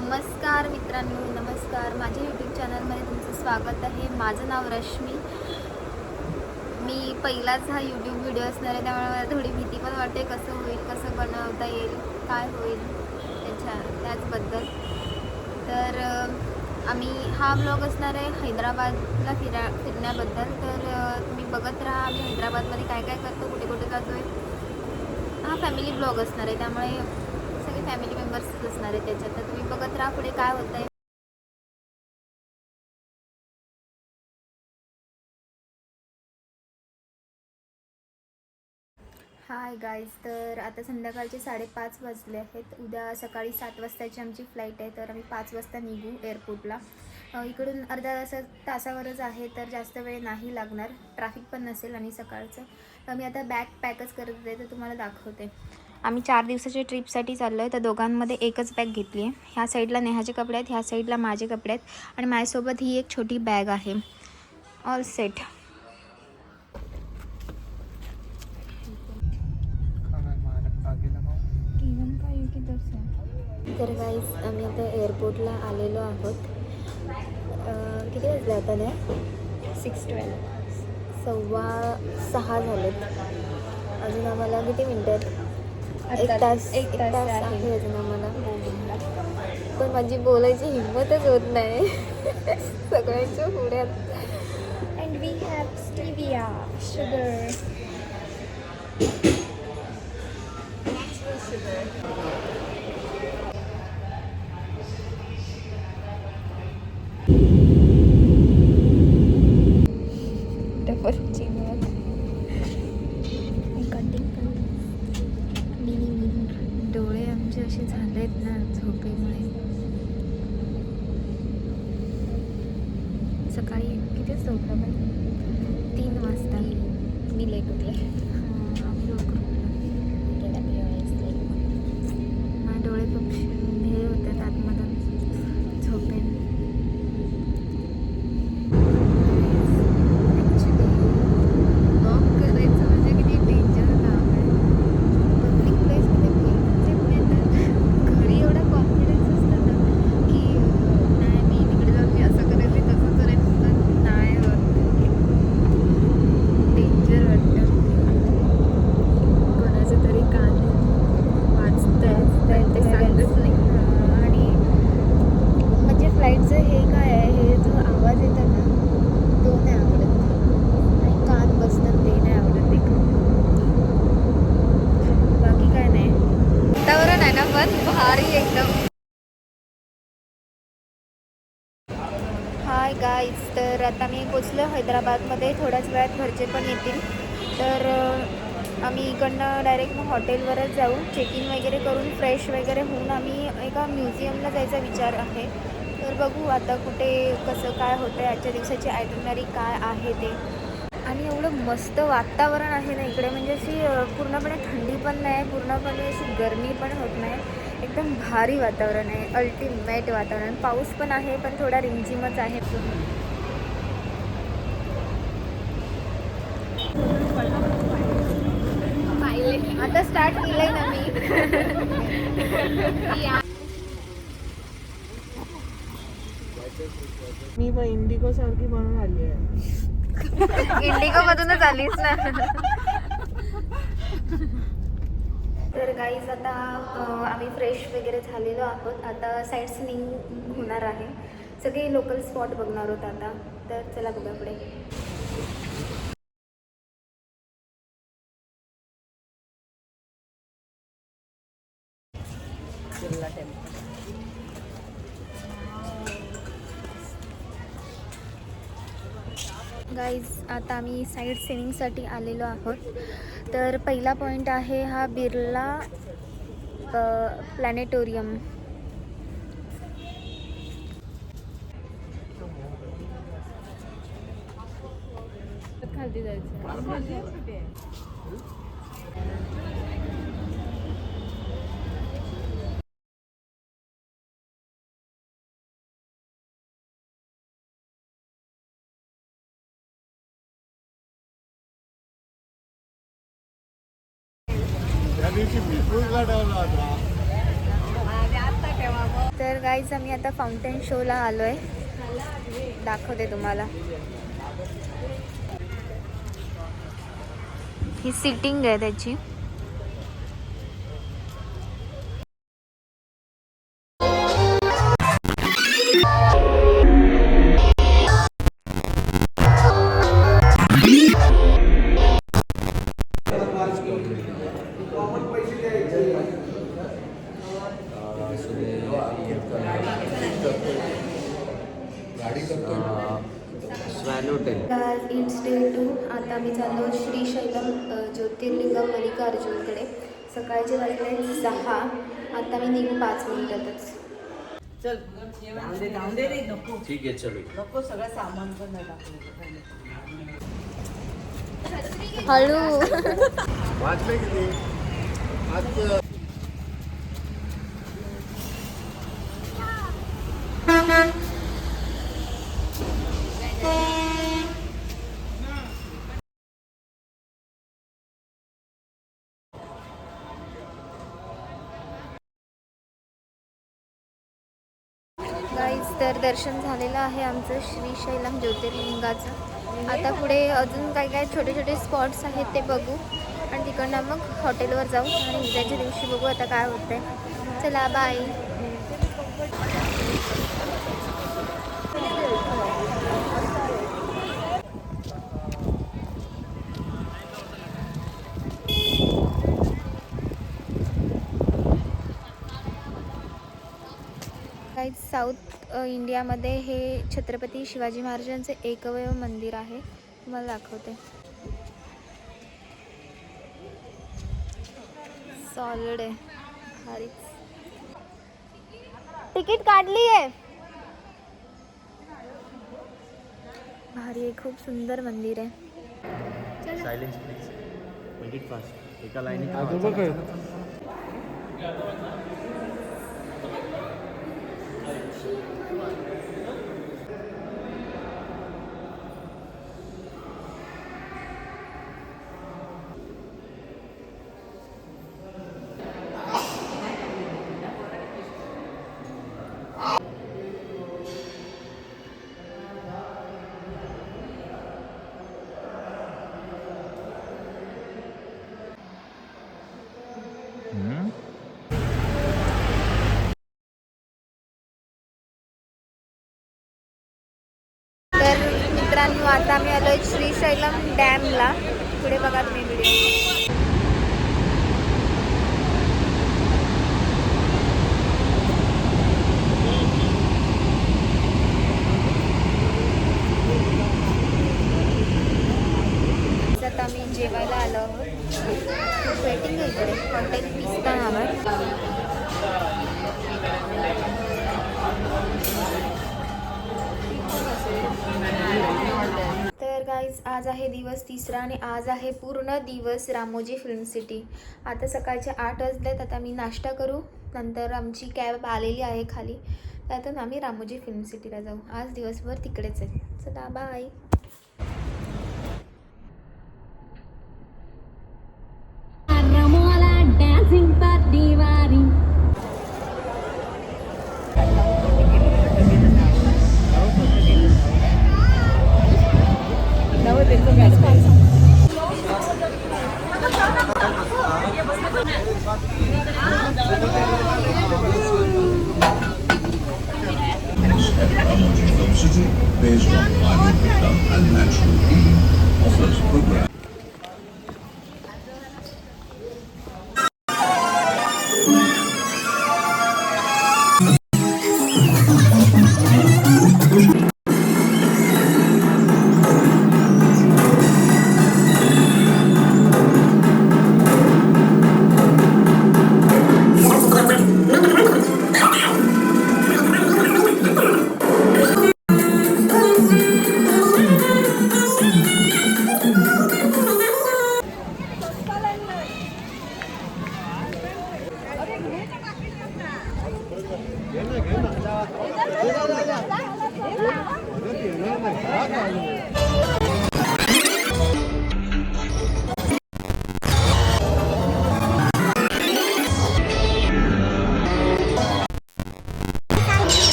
नमस्कार मित्रांनो, नमस्कार. माझ्या यूट्यूब चॅनलमध्ये तुमचं स्वागत आहे. माझं नाव रश्मी. मी पहिलाच हा यूट्यूब व्हिडिओ असणार आहे, त्यामुळे मला थोडी भीती पण वाटते, कसं होईल, कसं बनवता येईल, काय होईल त्याचबद्दल. तर आम्ही हा ब्लॉग असणार आहे हैदराबादला फिरण्याबद्दल. तर तुम्ही बघत राहा, आम्ही हैदराबादमध्ये काय काय करतो, कुठे कुठे जातो आहे. हा फॅमिली ब्लॉग असणार आहे, त्यामुळे सगळे फॅमिली मेंबर्सच असणार आहे त्याच्यात. तर तुम्ही बघत राहा पुढे काय होतं आहे. हाय गाईज, तर आता संध्याकाळचे 5:30 वाजले आहेत. उद्या सकाळी 7 वाजताची आमची फ्लाईट आहे, तर आम्ही 5 वाजता निघू एअरपोर्टला. इकडून अर्ध्या तासावरच आहे, तर जास्त वेळ नाही लागणार, ट्रॅफिक पण नसेल आणि सकाळचं. तर मी आता बॅग पॅकच करत होते, तर तुम्हाला दाखवते. आम्ही 4 दिवसाच्या ट्रिपसाठी चाललो आहे, तर दोघांमध्ये एकच बॅग घेतली आहे. ह्या साईडला नेहाचे कपडे आहेत, ह्या साईडला माझे कपडे आहेत आणि माझ्यासोबत ही एक छोटी बॅग आहे. All set. तर गाईज, आम्ही आता एअरपोर्टला आलेलो आहोत. किती वाजले आता? नाही, 6:12, 5:15 झालेत. अजून आम्हाला किती मिनटात? एक तास आहे अजून आम्हाला. पण माझी बोलायची हिंमतच होत नाही सगळ्यांच्या पुढ्यात. And we have stevia, sugar. Natural sugar. Double chin. Cutting. डोळे आमचे असे झालेत ना झोपेमुळे. सकाळी किती झोपला पाहिजे? 3 वाजता. मी लेट उठले. आम्ही लवकर माझे डोळे खूप हे होतात आतमधून झोपेन. ॲक्च्युली वॉक करायचं म्हणजे किती डेंजर काम आहे. पब्लिक प्लेसमध्ये म्हणजे घरी एवढा कॉन्फिडन्स असतं ना की नाही, मी तिकडे जाऊन मी असं करेल, मी तसं करेल, पण नाही होत. डेंजर वाटतं. कोणाचं तरी कान वाचतंय ते सांगत नाही. आणि म्हणजे फ्लाईटचं हे काय आहे, हे जो आवाज येतो ना तो नाही आवडत, आणि कान बसतात ते नाही आवडत. एक बाकी काय नाही, वातावरण आहे ना पण भारी एकदम. हाय गाईज, तर आता मी पोचलो हैदराबादमध्ये. थोड्याच वेळात घरचे पण येतील. तर आम्ही इकडनं डायरेक्ट मग हॉटेलवरच जाऊ. चेक इन वगैरे करून फ्रेश वगैरे होऊन आम्ही एका म्युझियमला जायचा विचार आहे. तर बघू आता कुठे कसं काय होतं, आजच्या दिवसाची आयटनरी काय आहे ते. आणि एवढं मस्त वातावरण आहे ना इकडे, म्हणजे अशी पूर्णपणे थंडी पण नाही, पूर्णपणे अशी गरमी पण होत नाही. एकदम भारी वातावरण आहे, अल्टिमेट वातावरण. पाऊस पण आहे, पण थोडा रिमझिमच आहे. आता स्टार्ट केलंय ना मी. मी पण इंडिगो सारखी बनून आली आहे. इंडिगो मधूनच आलीस ना. तर गाईज, आता आम्ही फ्रेश वगैरे झालेलो आहोत. आता साईड सीइंग होणार आहे, सगळे लोकल स्पॉट बघणार आहोत आता. तर चला बघा पुढे. गाईज, आता आम्ही साईड सीइंगसाठी आलेलो आहोत. तर पहिला पॉईंट आहे हा बिर्ला प्लॅनेटोरियम. खाली जायचं. तर तर गाईज आम्ही आता फाउंटेन शोला आलो आहे, दाखवते तुम्हाला. ही सिटिंग आहे त्याची. It's day 2. आता मी चाललो श्रीशैलम ज्योतिर्लिंगम मल्लिकार्जुनकडे. सकाळचे वाजले 6. आता मी निघू 5 मिनिटातच. चल जाऊन दे रे, नको. ठीक आहे चलो. नको, सगळं सामान पण नाही टाकलं. हळू. वाचले किती आज गाईज तर दर्शन झालेलं आहे आमचं श्रीशैलम ज्योतिर्लिंगाचं. आता पुढे अजून काय काय छोटे छोटे स्पॉट्स आहेत ते बघू आणि तिकडनं मग हॉटेलवर जाऊ आणि उद्याच्या दिवशी बघू आता काय होतंय. चला बाय. साऊथ इंडियामध्ये हे छत्रपती शिवाजी महाराजांचे एकमेव मंदिर आहे. तुम्हाला दाखवते. सॉलिड आहे, भारीच. तिकीट काढली आहे. भारी आहे, खूप सुंदर मंदिर आहे. Silence please, make it fast. एका लाईनीत तर मित्रांनो, आता मी आलोय श्रीशैलम डॅमला. पुढे बघा तुम्ही व्हिडिओ. आता आम्ही जेवायला आलो आहोत. खूप वेटिंग आहे इकडे. हॉटेल पिस्ता नावावर. तर गाईज आज आहे दिवस 3 आणि आज आहे पूर्ण दिवस रामोजी फिल्म सिटी. आता सकाळचे 8 वाजलेत. आता मी नाश्ता करू, नंतर आमची कॅब आलेली आहे खाली, त्यातून आम्ही रामोजी फिल्म सिटीला जाऊ. आज दिवसभर तिकडेच आहे. चला bye. City, based on Ayurveda and natural healing, offers programs.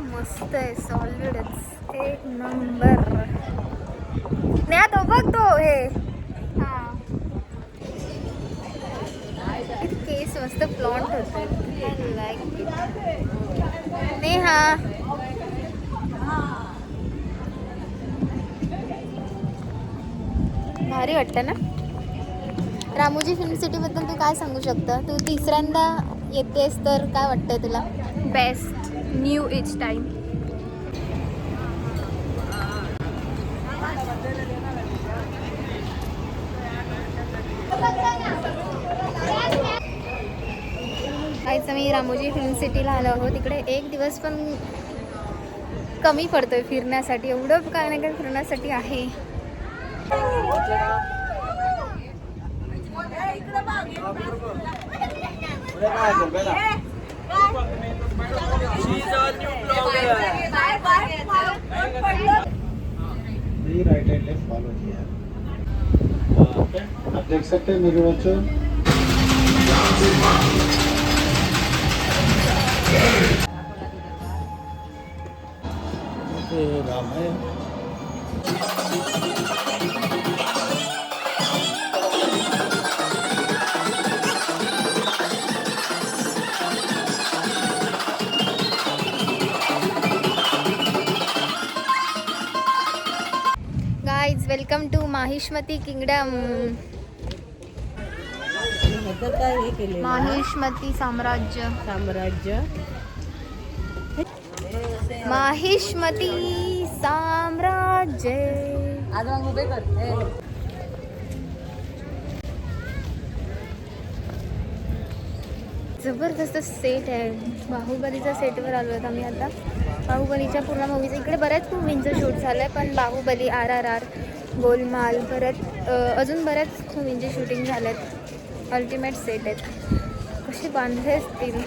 मस्त आहे, सॉलिडच एक नंबर. नाही तो बघ तो हे केस मस्त प्लॉन्ट होते. नेहा भारी वाटतं ना. रामोजी फिल्म सिटी बद्दल तू काय सांगू शकता? तू तिसऱ्यांदा येतेस तर काय वाटतंय तुला? Best new each time. काहीच मी रामोजी फिल्म सिटीला आलो आहोत. तिकडे एक दिवस पण कमी पडतोय फिरण्यासाठी. एवढं काय ना काय फिरण्यासाठी आहे. राइट एंड लेफ्ट फॉलो किया. आप देख सकते हैं मेरे बच्चों. राम है. Guys welcome to Mahishmati kingdom. काय हे केले माहिष्मती साम्राज्य. साम्राज्य. माहिष्मती साम्राज्य. आज मग उभे करते. जबरदस्त सेट आहे. बाहुबलीच्या सेटवर आलो आहेत आम्ही आता. बाहुबलीच्या पूर्ण मूवीज इकडे बऱ्याच मूवींचं शूट झालं आहे, पण बाहुबली, RRR, गोलमाल, परत अजून बऱ्याच मूवींचे शूटिंग झाले आहेत. अल्टिमेट सेट आहेत. कसे बांधले असतील.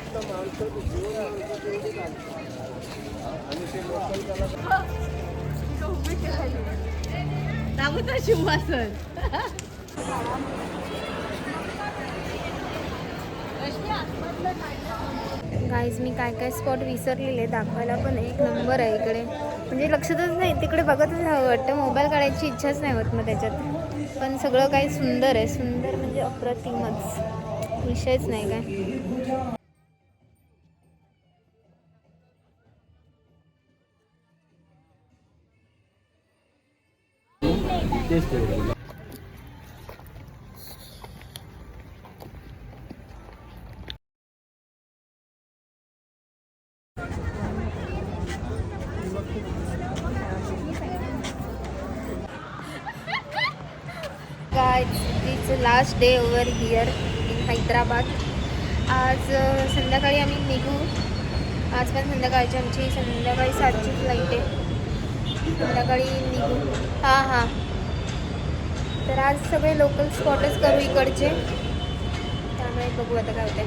शिवासन. गाईज मी काय काय स्पॉट विसरलेले दाखवायला, पण एक नंबर आहे इकडे. म्हणजे लक्षातच नाही, तिकडे बघतच हवं वाटतं. मोबाईल काढायची इच्छाच नाही होत मग त्याच्यात. पण सगळं काही सुंदर आहे. सुंदर म्हणजे अप्रतिमच, विषयच नाही काय. Guys, it's last day over here in Hyderabad. आज संध्याकाळी आम्ही निघू. आज पण संध्याकाळची आमची संध्याकाळी 7ची फ्लाईट आहे. संध्याकाळी निघू. हां. तर आज सगळे लोकल स्पॉटच करू इकडचे. त्यामुळे बघू आता काय होतं.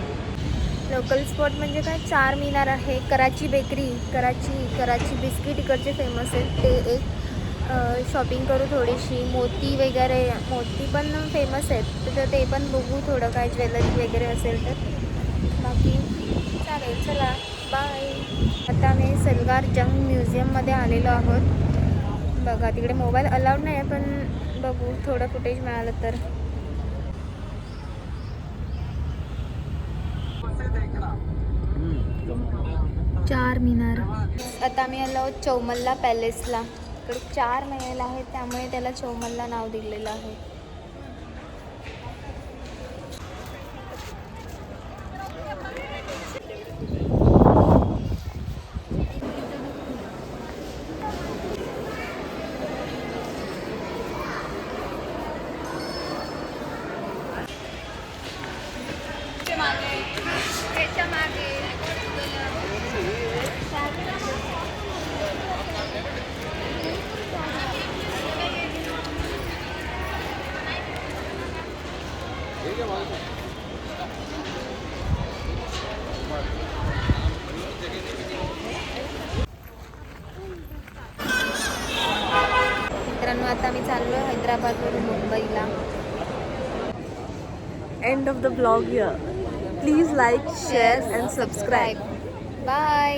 लोकल स्पॉट म्हणजे काय, 4 मीनार आहे, कराची बेकरी, कराची बिस्किट इकडचे फेमस आहेत ते एक. शॉपिंग करू थोडीशी. मोती वगैरे, मोती पण फेमस आहेत तर ते पण बघू. थोडं काय ज्वेलरी वगैरे असेल तर. बाकी चालेल, चला बाय. आता आम्ही सलगार जंग म्युझियममध्ये आलेलो आहोत. बघा तिकडे मोबाईल अलाउड नाही आहे, पण बघू थोडं फुटेज मिळालं तर. चार मीनार. आता आम्ही आलो आहोत चौमल्ला पॅलेसला. इकडे 4 महल आहेत, त्यामुळे त्याला चौमल्ला नाव दिलेलं आहे. मित्रांनो, आता आम्ही चाललो हैदराबादवरून मुंबईला. end of the vlog here. Please like, share and subscribe. Bye.